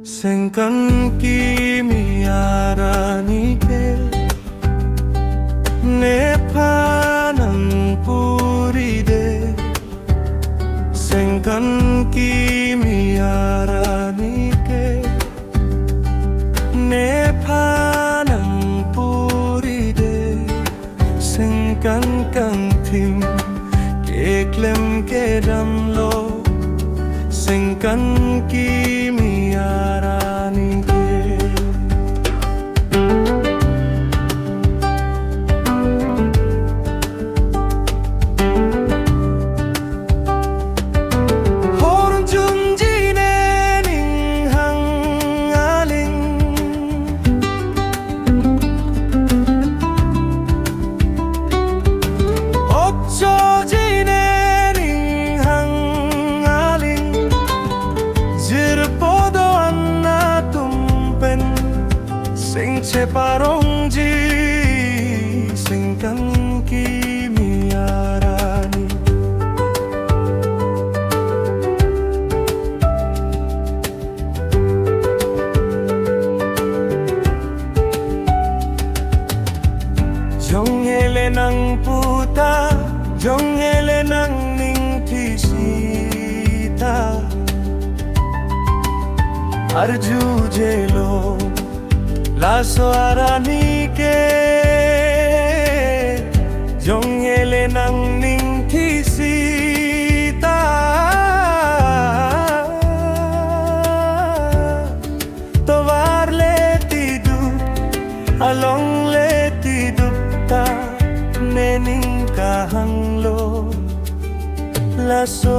생간 김이 알아니게 내 파는 뿌리대 생간 김이 알아니게 내 파는 뿌리대 생간 깡팀 깨클em 깨담로 생간 김이 알아니게 호른 준지네 닝항아링 옥조지네 닝항아링 지르포도 안나 tumpen 생채 바롱지 생간 김이 알아니 정헬레 낭 puta 정헬레 낭 ningsita Arju jelo laso aranike jonghele nang ning tisita tovar le tidu along le tidu ta nening kahanglo laso